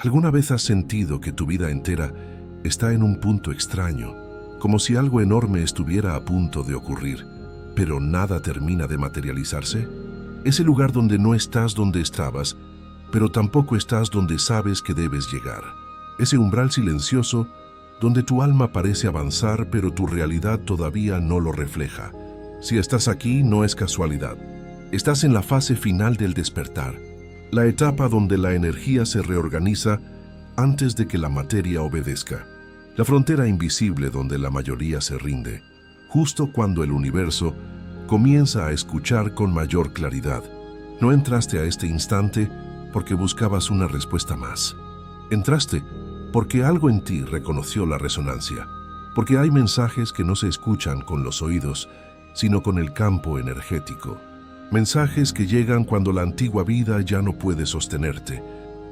¿Alguna vez has sentido que tu vida entera está en un punto extraño, como si algo enorme estuviera a punto de ocurrir, pero nada termina de materializarse? Ese lugar donde no estás donde estabas, pero tampoco estás donde sabes que debes llegar. Ese umbral silencioso donde tu alma parece avanzar, pero tu realidad todavía no lo refleja. Si estás aquí, no es casualidad. Estás en la fase final del despertar, la etapa donde la energía se reorganiza antes de que la materia obedezca. La frontera invisible donde la mayoría se rinde, justo cuando el universo comienza a escuchar con mayor claridad. No entraste a este instante porque buscabas una respuesta más. Entraste porque algo en ti reconoció la resonancia, porque hay mensajes que no se escuchan con los oídos, sino con el campo energético. Mensajes que llegan cuando la antigua vida ya no puede sostenerte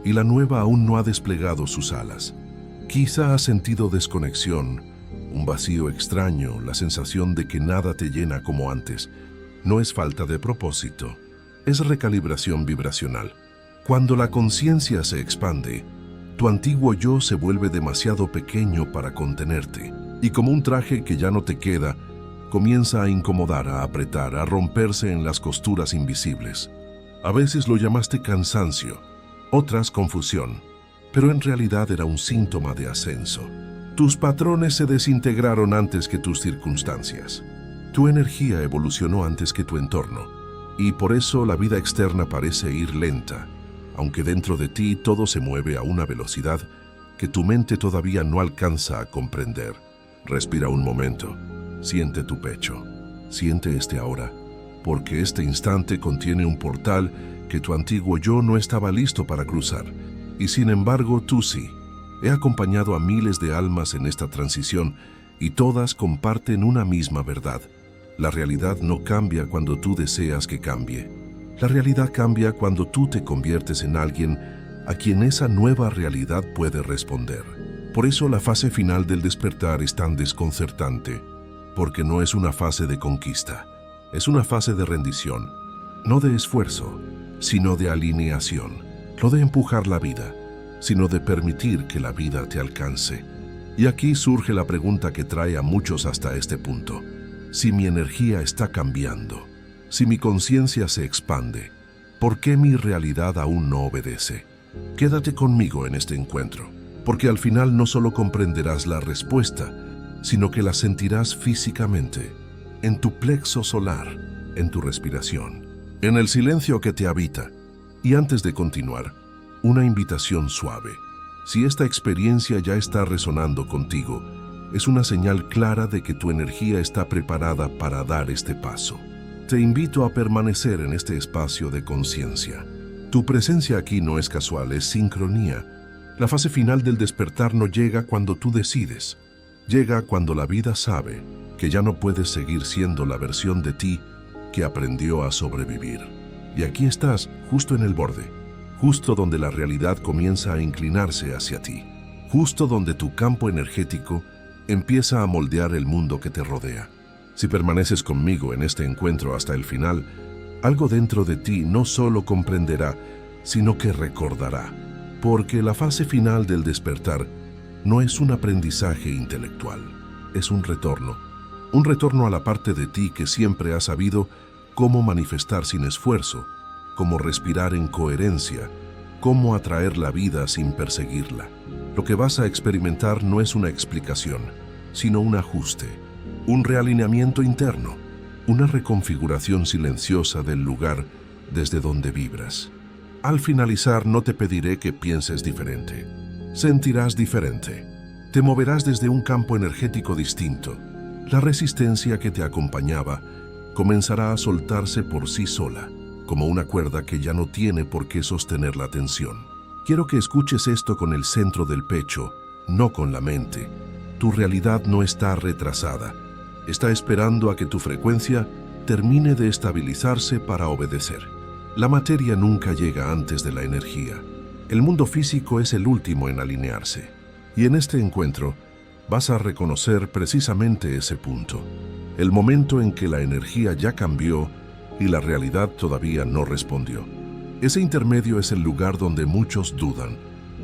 y la nueva aún no ha desplegado sus alas. Quizá has sentido desconexión, un vacío extraño, la sensación de que nada te llena como antes. No es falta de propósito, es recalibración vibracional. Cuando la conciencia se expande, tu antiguo yo se vuelve demasiado pequeño para contenerte, y como un traje que ya no te queda, comienza a incomodar, a apretar, a romperse en las costuras invisibles. A veces lo llamaste cansancio, otras confusión, pero en realidad era un síntoma de ascenso. Tus patrones se desintegraron antes que tus circunstancias. Tu energía evolucionó antes que tu entorno, y por eso la vida externa parece ir lenta, aunque dentro de ti todo se mueve a una velocidad que tu mente todavía no alcanza a comprender. Respira un momento, siente tu pecho, siente este ahora, porque este instante contiene un portal que tu antiguo yo no estaba listo para cruzar, y sin embargo tú sí. He acompañado a miles de almas en esta transición y todas comparten una misma verdad. La realidad no cambia cuando tú deseas que cambie. La realidad cambia cuando tú te conviertes en alguien a quien esa nueva realidad puede responder. Por eso la fase final del despertar es tan desconcertante, porque no es una fase de conquista, es una fase de rendición, no de esfuerzo, sino de alineación, no de empujar la vida, sino de permitir que la vida te alcance. Y aquí surge la pregunta que trae a muchos hasta este punto. Si mi energía está cambiando, si mi conciencia se expande, ¿por qué mi realidad aún no obedece? Quédate conmigo en este encuentro, porque al final no solo comprenderás la respuesta, sino que la sentirás físicamente, en tu plexo solar, en tu respiración, en el silencio que te habita. Y antes de continuar, una invitación suave. Si esta experiencia ya está resonando contigo, es una señal clara de que tu energía está preparada para dar este paso. Te invito a permanecer en este espacio de conciencia. Tu presencia aquí no es casual, es sincronía. La fase final del despertar no llega cuando tú decides. Llega cuando la vida sabe que ya no puedes seguir siendo la versión de ti que aprendió a sobrevivir. Y aquí estás, justo en el borde, justo donde la realidad comienza a inclinarse hacia ti, justo donde tu campo energético empieza a moldear el mundo que te rodea. Si permaneces conmigo en este encuentro hasta el final, algo dentro de ti no solo comprenderá, sino que recordará, porque la fase final del despertar no es un aprendizaje intelectual, es un retorno a la parte de ti que siempre ha sabido cómo manifestar sin esfuerzo, cómo respirar en coherencia, cómo atraer la vida sin perseguirla. Lo que vas a experimentar no es una explicación, sino un ajuste, un realineamiento interno, una reconfiguración silenciosa del lugar desde donde vibras. Al finalizar no te pediré que pienses diferente. Sentirás diferente. Te moverás desde un campo energético distinto. La resistencia que te acompañaba comenzará a soltarse por sí sola, como una cuerda que ya no tiene por qué sostener la tensión. Quiero que escuches esto con el centro del pecho, no con la mente. Tu realidad no está retrasada. Está esperando a que tu frecuencia termine de estabilizarse para obedecer. La materia nunca llega antes de la energía. El mundo físico es el último en alinearse. Y en este encuentro vas a reconocer precisamente ese punto. El momento en que la energía ya cambió y la realidad todavía no respondió. Ese intermedio es el lugar donde muchos dudan,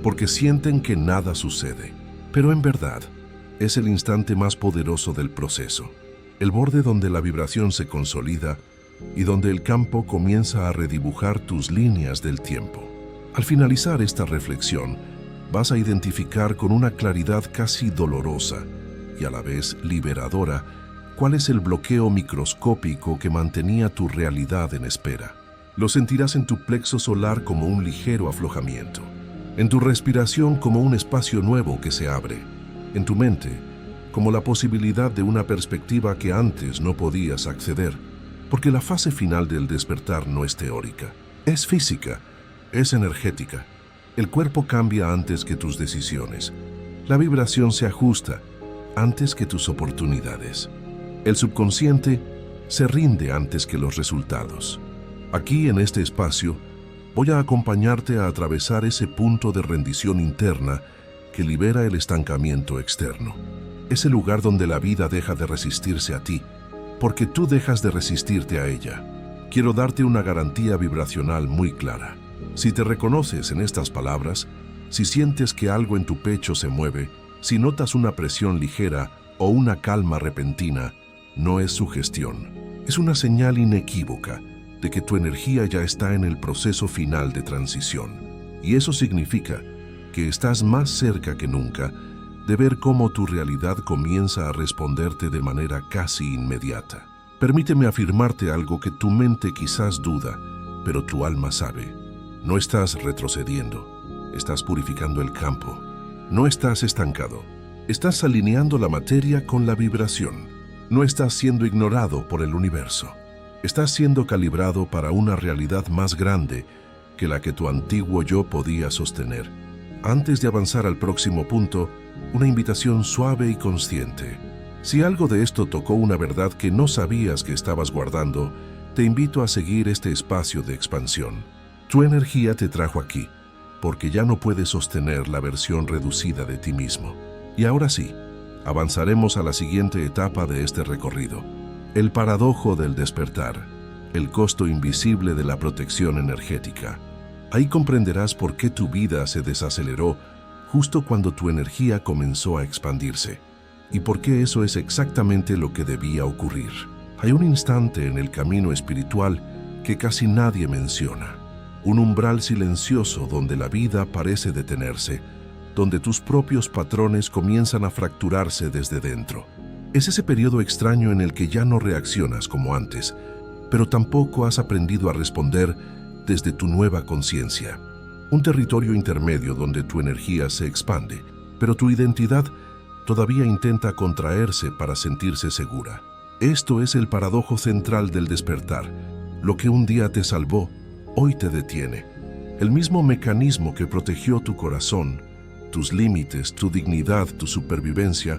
porque sienten que nada sucede. Pero en verdad, es el instante más poderoso del proceso, el borde donde la vibración se consolida y donde el campo comienza a redibujar tus líneas del tiempo. Al finalizar esta reflexión, vas a identificar con una claridad casi dolorosa y a la vez liberadora cuál es el bloqueo microscópico que mantenía tu realidad en espera. Lo sentirás en tu plexo solar como un ligero aflojamiento, en tu respiración como un espacio nuevo que se abre, en tu mente como la posibilidad de una perspectiva que antes no podías acceder, porque la fase final del despertar no es teórica, es física, es energética. El cuerpo cambia antes que tus decisiones. La vibración se ajusta antes que tus oportunidades. El subconsciente se rinde antes que los resultados. Aquí, en este espacio, voy a acompañarte a atravesar ese punto de rendición interna que libera el estancamiento externo. Ese lugar donde la vida deja de resistirse a ti, porque tú dejas de resistirte a ella. Quiero darte una garantía vibracional muy clara. Si te reconoces en estas palabras, si sientes que algo en tu pecho se mueve, si notas una presión ligera o una calma repentina, no es sugestión. Es una señal inequívoca de que tu energía ya está en el proceso final de transición. Y eso significa que estás más cerca que nunca de ver cómo tu realidad comienza a responderte de manera casi inmediata. Permíteme afirmarte algo que tu mente quizás duda, pero tu alma sabe. No estás retrocediendo, estás purificando el campo. No estás estancado, estás alineando la materia con la vibración. No estás siendo ignorado por el universo. Estás siendo calibrado para una realidad más grande que la que tu antiguo yo podía sostener. Antes de avanzar al próximo punto, una invitación suave y consciente. Si algo de esto tocó una verdad que no sabías que estabas guardando, te invito a seguir este espacio de expansión. Tu energía te trajo aquí, porque ya no puedes sostener la versión reducida de ti mismo. Y ahora sí, avanzaremos a la siguiente etapa de este recorrido. El paradojo del despertar, el costo invisible de la protección energética. Ahí comprenderás por qué tu vida se desaceleró justo cuando tu energía comenzó a expandirse, y por qué eso es exactamente lo que debía ocurrir. Hay un instante en el camino espiritual que casi nadie menciona, un umbral silencioso donde la vida parece detenerse, donde tus propios patrones comienzan a fracturarse desde dentro. Es ese periodo extraño en el que ya no reaccionas como antes, pero tampoco has aprendido a responder desde tu nueva conciencia. Un territorio intermedio donde tu energía se expande, pero tu identidad todavía intenta contraerse para sentirse segura. Esto es el paradojo central del despertar. Lo que un día te salvó, hoy te detiene. El mismo mecanismo que protegió tu corazón, tus límites, tu dignidad, tu supervivencia,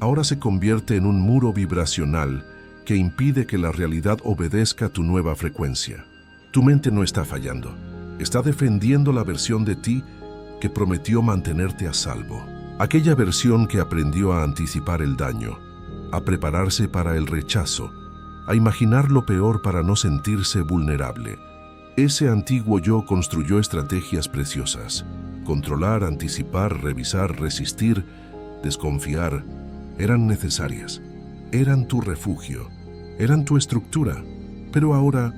ahora se convierte en un muro vibracional que impide que la realidad obedezca tu nueva frecuencia. Tu mente no está fallando. Está defendiendo la versión de ti que prometió mantenerte a salvo. Aquella versión que aprendió a anticipar el daño, a prepararse para el rechazo, a imaginar lo peor para no sentirse vulnerable. Ese antiguo yo construyó estrategias preciosas. Controlar, anticipar, revisar, resistir, desconfiar, eran necesarias. Eran tu refugio, eran tu estructura, pero ahora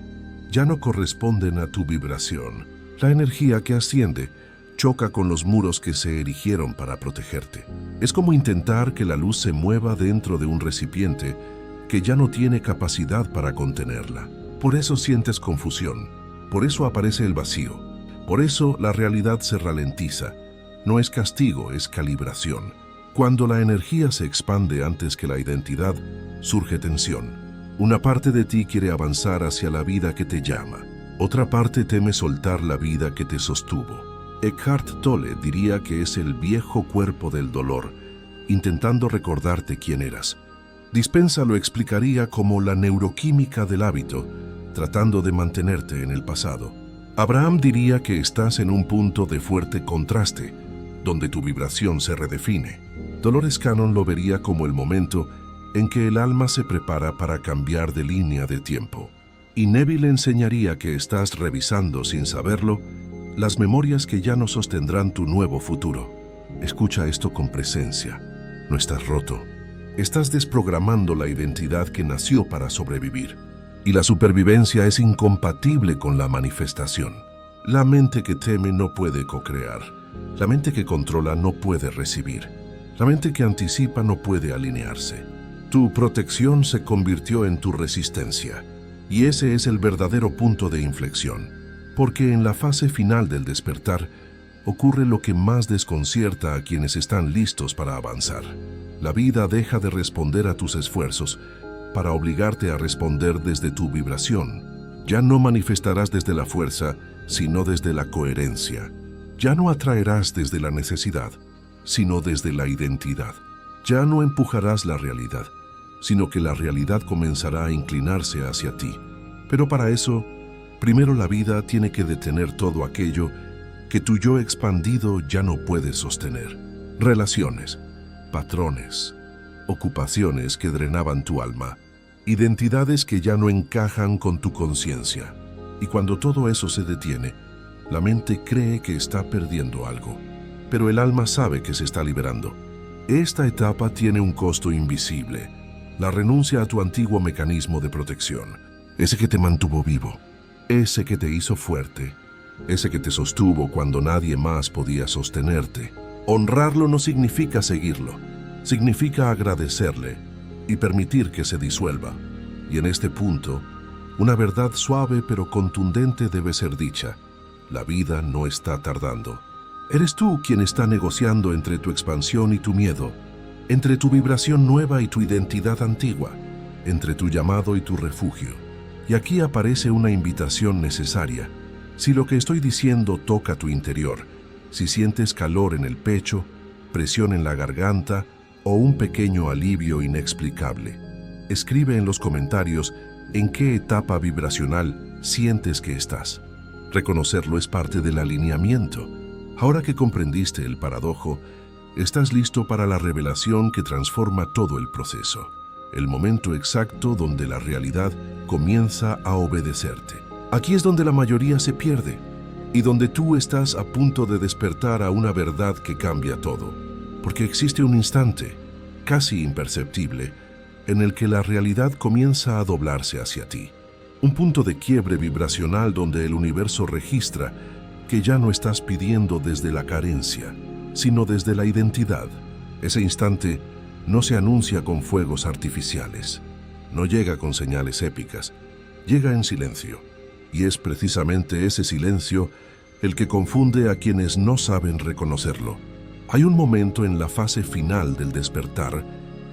ya no corresponden a tu vibración. La energía que asciende choca con los muros que se erigieron para protegerte. Es como intentar que la luz se mueva dentro de un recipiente que ya no tiene capacidad para contenerla. Por eso sientes confusión, por eso aparece el vacío, por eso la realidad se ralentiza. No es castigo, es calibración. Cuando la energía se expande antes que la identidad, surge tensión. Una parte de ti quiere avanzar hacia la vida que te llama. Otra parte teme soltar la vida que te sostuvo. Eckhart Tolle diría que es el viejo cuerpo del dolor, intentando recordarte quién eras. Dispensa lo explicaría como la neuroquímica del hábito, tratando de mantenerte en el pasado. Abraham diría que estás en un punto de fuerte contraste, donde tu vibración se redefine. Dolores Cannon lo vería como el momento en que el alma se prepara para cambiar de línea de tiempo. Y Neville enseñaría que estás revisando sin saberlo las memorias que ya no sostendrán tu nuevo futuro. Escucha esto con presencia. No estás roto. Estás desprogramando la identidad que nació para sobrevivir. Y la supervivencia es incompatible con la manifestación. La mente que teme no puede co-crear. La mente que controla no puede recibir. La mente que anticipa no puede alinearse. Tu protección se convirtió en tu resistencia. Y ese es el verdadero punto de inflexión. Porque en la fase final del despertar, ocurre lo que más desconcierta a quienes están listos para avanzar. La vida deja de responder a tus esfuerzos para obligarte a responder desde tu vibración. Ya no manifestarás desde la fuerza, sino desde la coherencia. Ya no atraerás desde la necesidad, sino desde la identidad. Ya no empujarás la realidad, sino que la realidad comenzará a inclinarse hacia ti. Pero para eso, primero la vida tiene que detener todo aquello que tu yo expandido ya no puede sostener. Relaciones, patrones, ocupaciones que drenaban tu alma, identidades que ya no encajan con tu conciencia. Y cuando todo eso se detiene, la mente cree que está perdiendo algo, pero el alma sabe que se está liberando. Esta etapa tiene un costo invisible, la renuncia a tu antiguo mecanismo de protección, ese que te mantuvo vivo, ese que te hizo fuerte, ese que te sostuvo cuando nadie más podía sostenerte. Honrarlo no significa seguirlo, significa agradecerle y permitir que se disuelva. Y en este punto, una verdad suave pero contundente debe ser dicha. La vida no está tardando. Eres tú quien está negociando entre tu expansión y tu miedo, entre tu vibración nueva y tu identidad antigua, entre tu llamado y tu refugio. Y aquí aparece una invitación necesaria. Si lo que estoy diciendo toca tu interior, si sientes calor en el pecho, presión en la garganta o un pequeño alivio inexplicable, escribe en los comentarios en qué etapa vibracional sientes que estás. Reconocerlo es parte del alineamiento. Ahora que comprendiste el paradojo, estás listo para la revelación que transforma todo el proceso, el momento exacto donde la realidad comienza a obedecerte. Aquí es donde la mayoría se pierde y donde tú estás a punto de despertar a una verdad que cambia todo, porque existe un instante, casi imperceptible, en el que la realidad comienza a doblarse hacia ti. Un punto de quiebre vibracional donde el universo registra que ya no estás pidiendo desde la carencia, sino desde la identidad. Ese instante no se anuncia con fuegos artificiales, no llega con señales épicas, llega en silencio. Y es precisamente ese silencio el que confunde a quienes no saben reconocerlo. Hay un momento en la fase final del despertar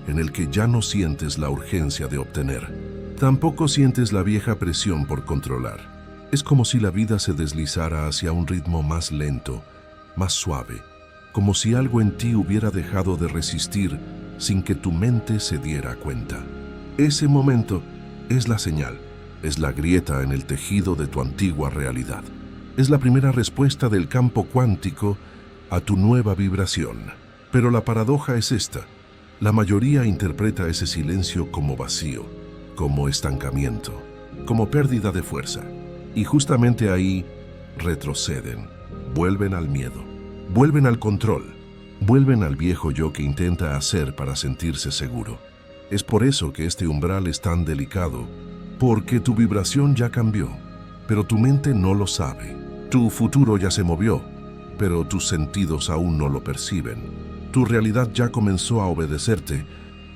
en el que ya no sientes la urgencia de obtener. Tampoco sientes la vieja presión por controlar. Es como si la vida se deslizara hacia un ritmo más lento, más suave, como si algo en ti hubiera dejado de resistir sin que tu mente se diera cuenta. Ese momento es la señal, es la grieta en el tejido de tu antigua realidad. Es la primera respuesta del campo cuántico a tu nueva vibración. Pero la paradoja es esta. La mayoría interpreta ese silencio como vacío, como estancamiento, como pérdida de fuerza. Y justamente ahí retroceden, vuelven al miedo, vuelven al control, vuelven al viejo yo que intenta hacer para sentirse seguro. Es por eso que este umbral es tan delicado, porque tu vibración ya cambió, pero tu mente no lo sabe. Tu futuro ya se movió, pero tus sentidos aún no lo perciben. Tu realidad ya comenzó a obedecerte,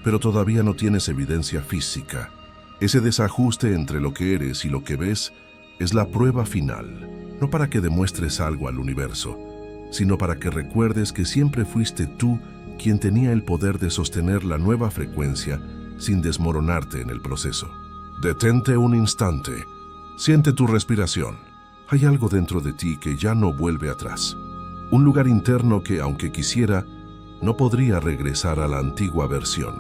pero todavía no tienes evidencia física. Ese desajuste entre lo que eres y lo que ves es la prueba final, no para que demuestres algo al universo, sino para que recuerdes que siempre fuiste tú quien tenía el poder de sostener la nueva frecuencia sin desmoronarte en el proceso. Detente un instante, siente tu respiración. Hay algo dentro de ti que ya no vuelve atrás. Un lugar interno que, aunque quisiera, no podría regresar a la antigua versión.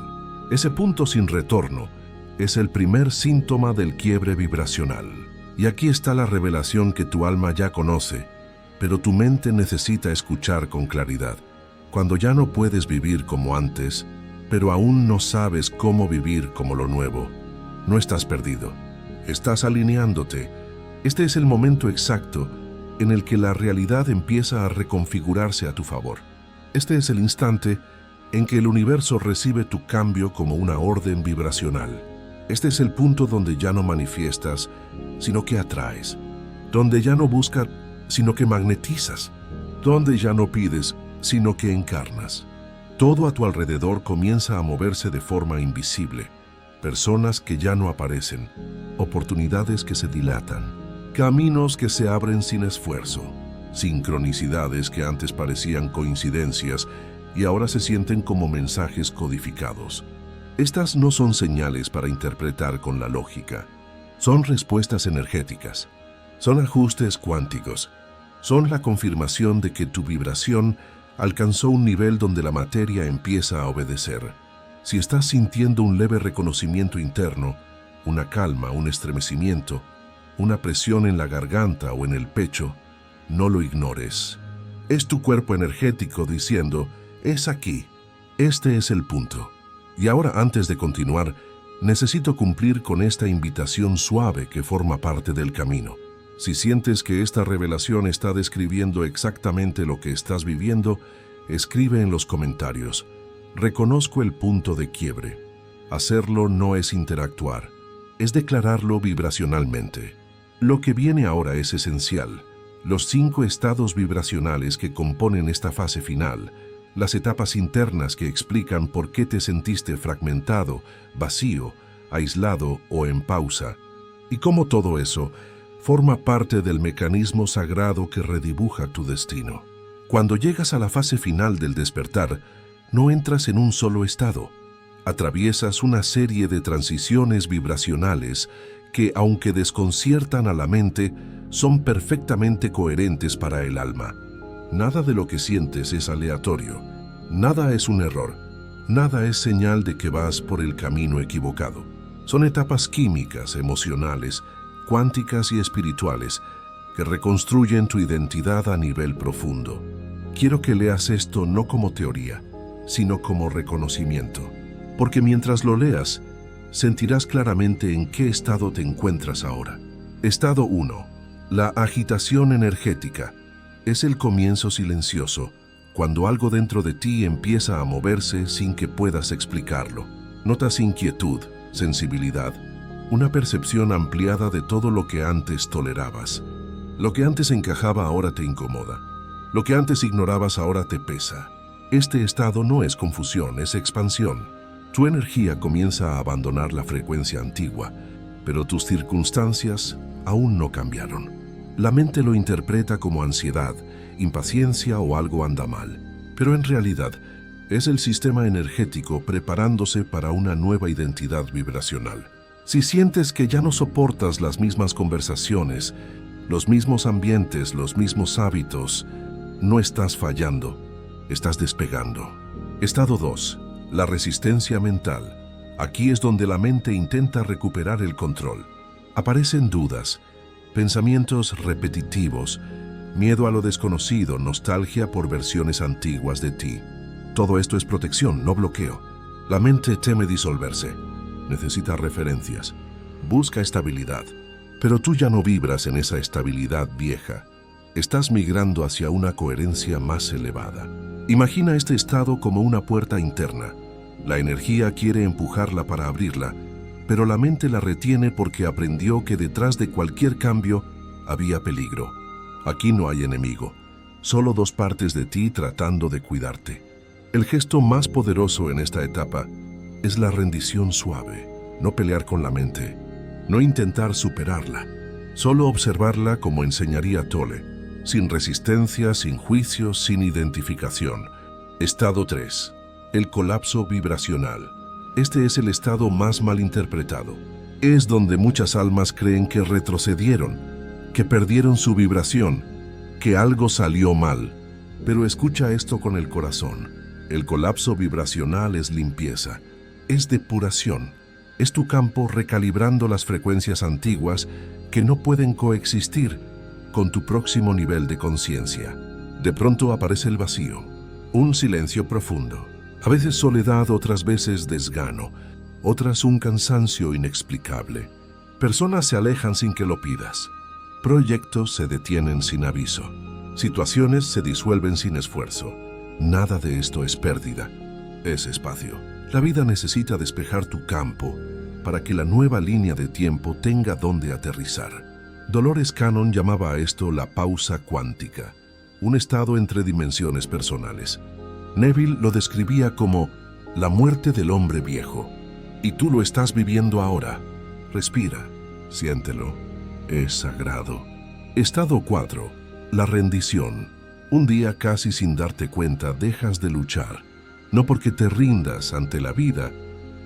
Ese punto sin retorno es el primer síntoma del quiebre vibracional. Y aquí está la revelación que tu alma ya conoce, pero tu mente necesita escuchar con claridad. Cuando ya no puedes vivir como antes, pero aún no sabes cómo vivir como lo nuevo, no estás perdido. Estás alineándote. Este es el momento exacto en el que la realidad empieza a reconfigurarse a tu favor. Este es el instante en que el universo recibe tu cambio como una orden vibracional. Este es el punto donde ya no manifiestas, sino que atraes, donde ya no buscas, sino que magnetizas, donde ya no pides, sino que encarnas. Todo a tu alrededor comienza a moverse de forma invisible. Personas que ya no aparecen, oportunidades que se dilatan, caminos que se abren sin esfuerzo, sincronicidades que antes parecían coincidencias y ahora se sienten como mensajes codificados. Estas no son señales para interpretar con la lógica. Son respuestas energéticas. Son ajustes cuánticos. Son la confirmación de que tu vibración alcanzó un nivel donde la materia empieza a obedecer. Si estás sintiendo un leve reconocimiento interno, una calma, un estremecimiento, una presión en la garganta o en el pecho, no lo ignores. Es tu cuerpo energético diciendo, es aquí, este es el punto. Y ahora, antes de continuar, necesito cumplir con esta invitación suave que forma parte del camino. Si sientes que esta revelación está describiendo exactamente lo que estás viviendo, escribe en los comentarios. Reconozco el punto de quiebre. Hacerlo no es interactuar, es declararlo vibracionalmente. Lo que viene ahora es esencial. Los 5 estados vibracionales que componen esta fase final, las etapas internas que explican por qué te sentiste fragmentado, vacío, aislado o en pausa, y cómo todo eso forma parte del mecanismo sagrado que redibuja tu destino. Cuando llegas a la fase final del despertar, no entras en un solo estado. Atraviesas una serie de transiciones vibracionales que, aunque desconciertan a la mente, son perfectamente coherentes para el alma. Nada de lo que sientes es aleatorio. Nada es un error. Nada es señal de que vas por el camino equivocado. Son etapas químicas, emocionales, cuánticas y espirituales que reconstruyen tu identidad a nivel profundo. Quiero que leas esto no como teoría, sino como reconocimiento, porque mientras lo leas, sentirás claramente en qué estado te encuentras ahora. Estado 1. La agitación energética. Es el comienzo silencioso, cuando algo dentro de ti empieza a moverse sin que puedas explicarlo. Notas inquietud, sensibilidad, una percepción ampliada de todo lo que antes tolerabas. Lo que antes encajaba ahora te incomoda. Lo que antes ignorabas ahora te pesa. Este estado no es confusión, es expansión. Tu energía comienza a abandonar la frecuencia antigua, pero tus circunstancias aún no cambiaron. La mente lo interpreta como ansiedad, impaciencia o algo anda mal, pero en realidad es el sistema energético preparándose para una nueva identidad vibracional. Si sientes que ya no soportas las mismas conversaciones, los mismos ambientes, los mismos hábitos, no estás fallando, estás despegando. Estado 2. La resistencia mental. Aquí es donde la mente intenta recuperar el control. Aparecen dudas, pensamientos repetitivos, miedo a lo desconocido, nostalgia por versiones antiguas de ti. Todo esto es protección, no bloqueo. La mente teme disolverse. Necesita referencias. Busca estabilidad. Pero tú ya no vibras en esa estabilidad vieja. Estás migrando hacia una coherencia más elevada. Imagina este estado como una puerta interna. La energía quiere empujarla para abrirla, pero la mente la retiene porque aprendió que detrás de cualquier cambio había peligro. Aquí no hay enemigo, solo 2 partes de ti tratando de cuidarte. El gesto más poderoso en esta etapa es la rendición suave, no pelear con la mente, no intentar superarla, solo observarla como enseñaría Tolle, sin resistencia, sin juicio, sin identificación. Estado 3. El colapso vibracional. Este es el estado más malinterpretado. Es donde muchas almas creen que retrocedieron, que perdieron su vibración, que algo salió mal. Pero escucha esto con el corazón. El colapso vibracional es limpieza, es depuración. Es tu campo recalibrando las frecuencias antiguas que no pueden coexistir con tu próximo nivel de conciencia. De pronto aparece el vacío, un silencio profundo. A veces soledad, otras veces desgano, otras un cansancio inexplicable. Personas se alejan sin que lo pidas. Proyectos se detienen sin aviso. Situaciones se disuelven sin esfuerzo. Nada de esto es pérdida, es espacio. La vida necesita despejar tu campo para que la nueva línea de tiempo tenga donde aterrizar. Dolores Cannon llamaba a esto la pausa cuántica, un estado entre dimensiones personales. Neville lo describía como la muerte del hombre viejo. Y tú lo estás viviendo ahora. Respira, siéntelo. Es sagrado. Estado 4. La rendición. Un día, casi sin darte cuenta, dejas de luchar. No porque te rindas ante la vida,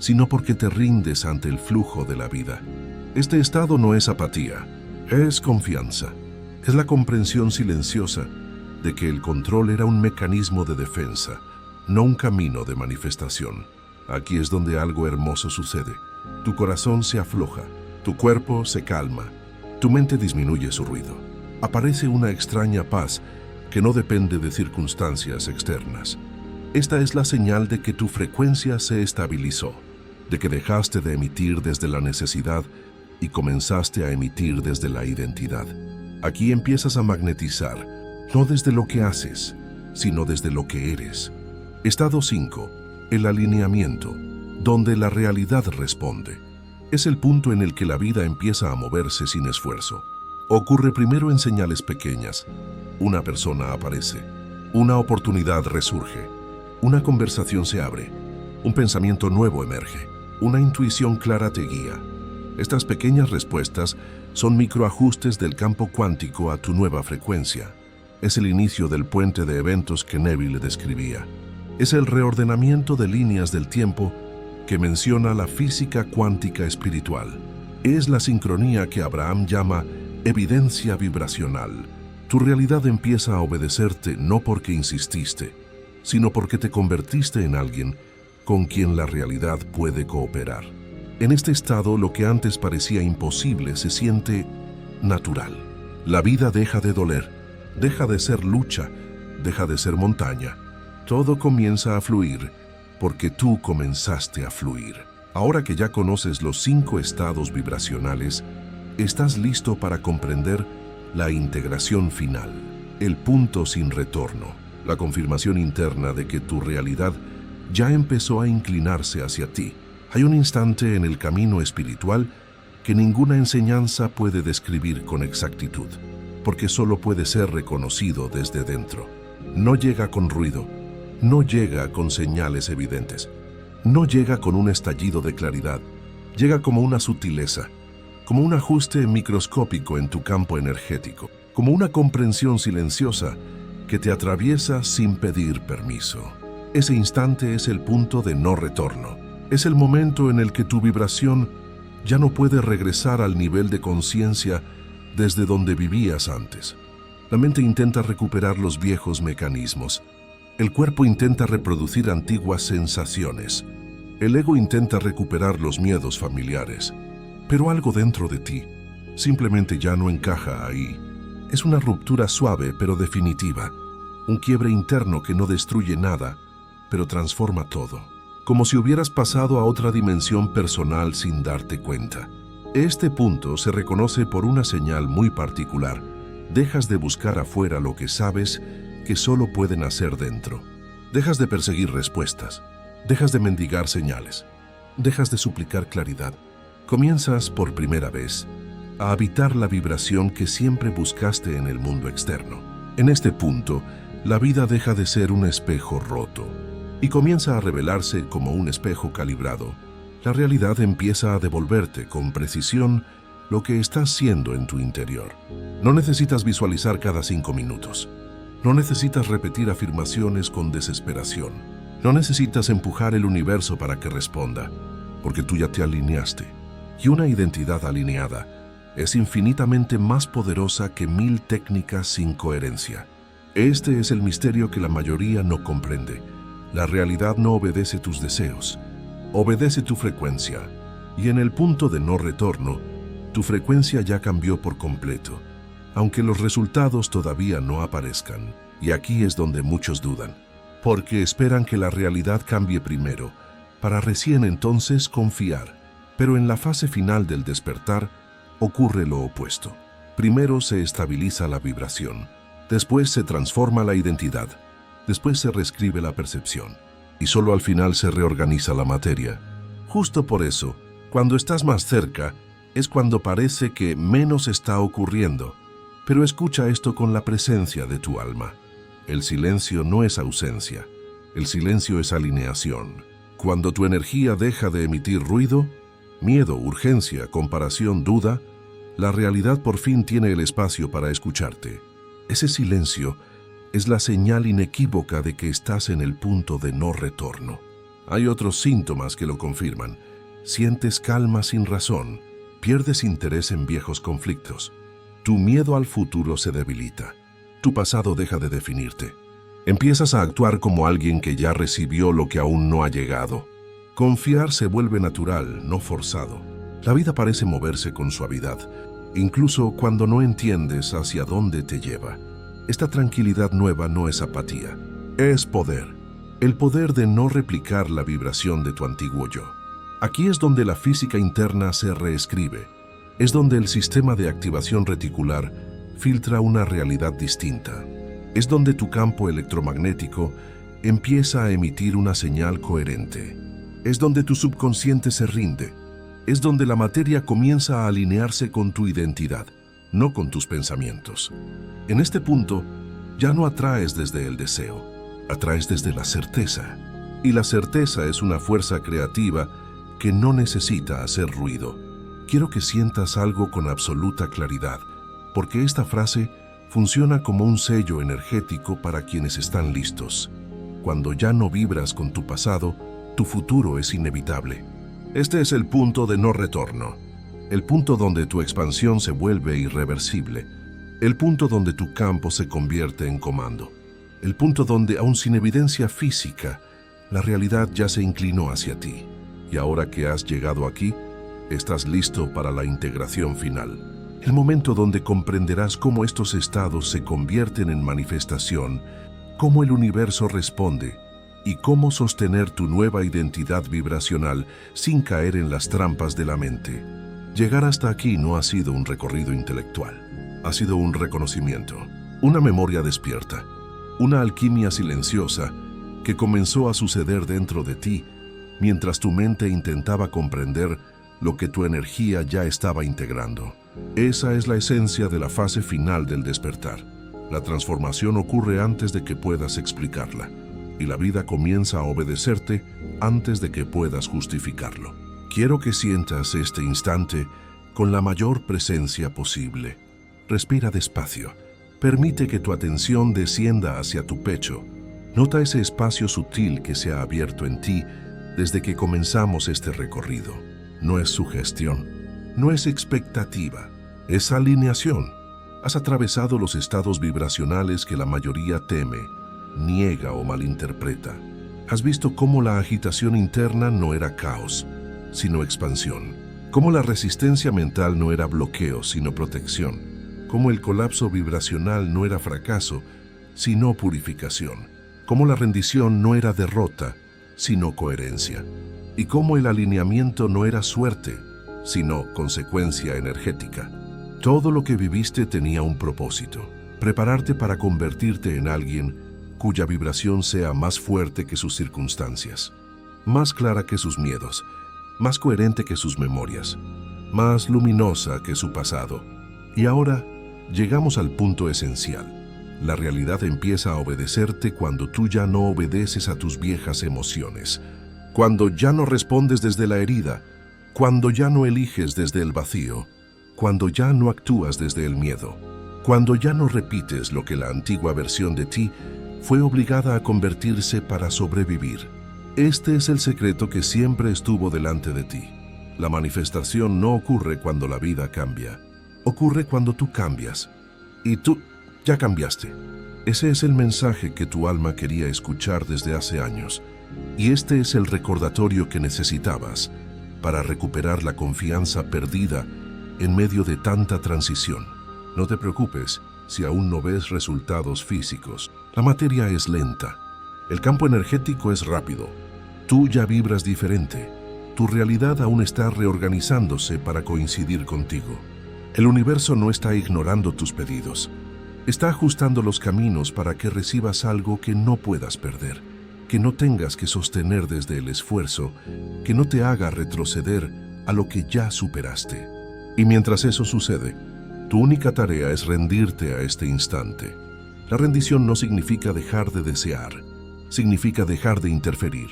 sino porque te rindes ante el flujo de la vida. Este estado no es apatía, es confianza. Es la comprensión silenciosa de que el control era un mecanismo de defensa, no un camino de manifestación. Aquí es donde algo hermoso sucede. Tu corazón se afloja, tu cuerpo se calma, tu mente disminuye su ruido. Aparece una extraña paz que no depende de circunstancias externas. Esta es la señal de que tu frecuencia se estabilizó, de que dejaste de emitir desde la necesidad y comenzaste a emitir desde la identidad. Aquí empiezas a magnetizar, no desde lo que haces, sino desde lo que eres. Estado 5. El alineamiento, donde la realidad responde. Es el punto en el que la vida empieza a moverse sin esfuerzo. Ocurre primero en señales pequeñas. Una persona aparece, una oportunidad resurge, una conversación se abre, un pensamiento nuevo emerge, una intuición clara te guía. Estas pequeñas respuestas son microajustes del campo cuántico a tu nueva frecuencia. Es el inicio del puente de eventos que Neville describía. Es el reordenamiento de líneas del tiempo que menciona la física cuántica espiritual. Es la sincronía que Abraham llama evidencia vibracional. Tu realidad empieza a obedecerte no porque insististe, sino porque te convertiste en alguien con quien la realidad puede cooperar. En este estado, lo que antes parecía imposible se siente natural. La vida deja de doler, deja de ser lucha, deja de ser montaña. Todo comienza a fluir porque tú comenzaste a fluir. Ahora que ya conoces los 5 estados vibracionales, estás listo para comprender la integración final, el punto sin retorno, la confirmación interna de que tu realidad ya empezó a inclinarse hacia ti. Hay un instante en el camino espiritual que ninguna enseñanza puede describir con exactitud, porque solo puede ser reconocido desde dentro. No llega con ruido, no llega con señales evidentes, no llega con un estallido de claridad, llega como una sutileza, como un ajuste microscópico en tu campo energético, como una comprensión silenciosa que te atraviesa sin pedir permiso. Ese instante es el punto de no retorno. Es el momento en el que tu vibración ya no puede regresar al nivel de conciencia desde donde vivías antes. La mente intenta recuperar los viejos mecanismos. El cuerpo intenta reproducir antiguas sensaciones. El ego intenta recuperar los miedos familiares. Pero algo dentro de ti simplemente ya no encaja ahí. Es una ruptura suave pero definitiva. Un quiebre interno que no destruye nada, pero transforma todo. Como si hubieras pasado a otra dimensión personal sin darte cuenta. Este punto se reconoce por una señal muy particular. Dejas de buscar afuera lo que sabes que solo pueden hacer dentro. Dejas de perseguir respuestas. Dejas de mendigar señales. Dejas de suplicar claridad. Comienzas por primera vez a habitar la vibración que siempre buscaste en el mundo externo. En este punto, la vida deja de ser un espejo roto y comienza a revelarse como un espejo calibrado. La realidad empieza a devolverte con precisión lo que estás siendo en tu interior. No necesitas visualizar cada 5 minutos. No necesitas repetir afirmaciones con desesperación. No necesitas empujar el universo para que responda, porque tú ya te alineaste. Y una identidad alineada es infinitamente más poderosa que 1000 técnicas sin coherencia. Este es el misterio que la mayoría no comprende. La realidad no obedece tus deseos, obedece tu frecuencia. Y en el punto de no retorno, tu frecuencia ya cambió por completo, aunque los resultados todavía no aparezcan. Y aquí es donde muchos dudan, porque esperan que la realidad cambie primero, para recién entonces confiar. Pero en la fase final del despertar, ocurre lo opuesto. Primero se estabiliza la vibración, después se transforma la identidad, después se reescribe la percepción, y solo al final se reorganiza la materia. Justo por eso, cuando estás más cerca, es cuando parece que menos está ocurriendo. Pero escucha esto con la presencia de tu alma. El silencio no es ausencia, el silencio es alineación. Cuando tu energía deja de emitir ruido, miedo, urgencia, comparación, duda, la realidad por fin tiene el espacio para escucharte. Ese silencio es la señal inequívoca de que estás en el punto de no retorno. Hay otros síntomas que lo confirman. Sientes calma sin razón, pierdes interés en viejos conflictos. Tu miedo al futuro se debilita. Tu pasado deja de definirte. Empiezas a actuar como alguien que ya recibió lo que aún no ha llegado. Confiar se vuelve natural, no forzado. La vida parece moverse con suavidad, incluso cuando no entiendes hacia dónde te lleva. Esta tranquilidad nueva no es apatía, es poder. El poder de no replicar la vibración de tu antiguo yo. Aquí es donde la física interna se reescribe. Es donde el sistema de activación reticular filtra una realidad distinta. Es donde tu campo electromagnético empieza a emitir una señal coherente. Es donde tu subconsciente se rinde. Es donde la materia comienza a alinearse con tu identidad, no con tus pensamientos. En este punto, ya no atraes desde el deseo, atraes desde la certeza. Y la certeza es una fuerza creativa que no necesita hacer ruido. Quiero que sientas algo con absoluta claridad, porque esta frase funciona como un sello energético para quienes están listos. Cuando ya no vibras con tu pasado, tu futuro es inevitable. Este es el punto de no retorno, el punto donde tu expansión se vuelve irreversible, el punto donde tu campo se convierte en comando, el punto donde, aun sin evidencia física, la realidad ya se inclinó hacia ti. Y ahora que has llegado aquí, estás listo para la integración final. El momento donde comprenderás cómo estos estados se convierten en manifestación, cómo el universo responde y cómo sostener tu nueva identidad vibracional sin caer en las trampas de la mente. Llegar hasta aquí no ha sido un recorrido intelectual, ha sido un reconocimiento, una memoria despierta, una alquimia silenciosa que comenzó a suceder dentro de ti mientras tu mente intentaba comprender lo que tu energía ya estaba integrando. Esa es la esencia de la fase final del despertar. La transformación ocurre antes de que puedas explicarla, y la vida comienza a obedecerte antes de que puedas justificarlo. Quiero que sientas este instante con la mayor presencia posible. Respira despacio. Permite que tu atención descienda hacia tu pecho. Nota ese espacio sutil que se ha abierto en ti desde que comenzamos este recorrido. No es sugestión, no es expectativa, es alineación. Has atravesado los estados vibracionales que la mayoría teme, niega o malinterpreta. Has visto cómo la agitación interna no era caos, sino expansión. Cómo la resistencia mental no era bloqueo, sino protección. Cómo el colapso vibracional no era fracaso, sino purificación. Cómo la rendición no era derrota, sino coherencia. Y cómo el alineamiento no era suerte, sino consecuencia energética. Todo lo que viviste tenía un propósito: prepararte para convertirte en alguien cuya vibración sea más fuerte que sus circunstancias, más clara que sus miedos, más coherente que sus memorias, más luminosa que su pasado. Y ahora llegamos al punto esencial. La realidad empieza a obedecerte cuando tú ya no obedeces a tus viejas emociones, cuando ya no respondes desde la herida, cuando ya no eliges desde el vacío, cuando ya no actúas desde el miedo, cuando ya no repites lo que la antigua versión de ti fue obligada a convertirse para sobrevivir. Este es el secreto que siempre estuvo delante de ti. La manifestación no ocurre cuando la vida cambia, ocurre cuando tú cambias. Y tú ya cambiaste. Ese es el mensaje que tu alma quería escuchar desde hace años. Y este es el recordatorio que necesitabas para recuperar la confianza perdida en medio de tanta transición. No te preocupes si aún no ves resultados físicos. La materia es lenta. El campo energético es rápido. Tú ya vibras diferente. Tu realidad aún está reorganizándose para coincidir contigo. El universo no está ignorando tus pedidos. Está ajustando los caminos para que recibas algo que no puedas perder, que no tengas que sostener desde el esfuerzo, que no te haga retroceder a lo que ya superaste. Y mientras eso sucede, tu única tarea es rendirte a este instante. La rendición no significa dejar de desear, significa dejar de interferir.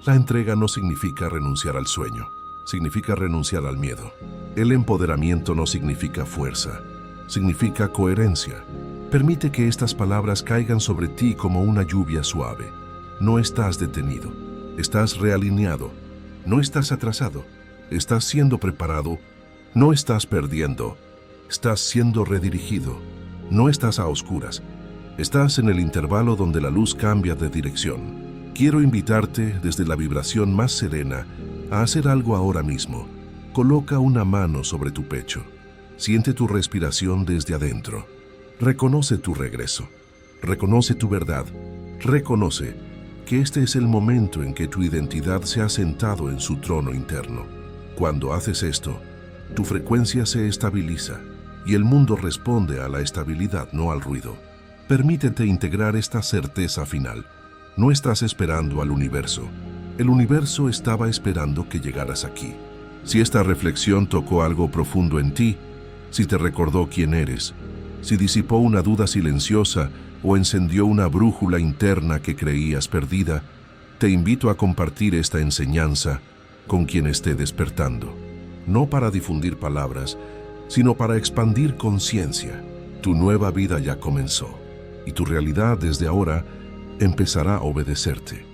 La entrega no significa renunciar al sueño, significa renunciar al miedo. El empoderamiento no significa fuerza, significa coherencia. Permite que estas palabras caigan sobre ti como una lluvia suave. No estás detenido, estás realineado, no estás atrasado, estás siendo preparado, no estás perdiendo, estás siendo redirigido, no estás a oscuras, estás en el intervalo donde la luz cambia de dirección. Quiero invitarte desde la vibración más serena a hacer algo ahora mismo. Coloca una mano sobre tu pecho, siente tu respiración desde adentro, reconoce tu regreso, reconoce tu verdad, reconoce que este es el momento en que tu identidad se ha sentado en su trono interno. Cuando haces esto, tu frecuencia se estabiliza y el mundo responde a la estabilidad, no al ruido. Permítete integrar esta certeza final. No estás esperando al universo. El universo estaba esperando que llegaras aquí. Si esta reflexión tocó algo profundo en ti, si te recordó quién eres, si disipó una duda silenciosa o encendió una brújula interna que creías perdida, te invito a compartir esta enseñanza con quien esté despertando. No para difundir palabras, sino para expandir conciencia. Tu nueva vida ya comenzó y tu realidad desde ahora empezará a obedecerte.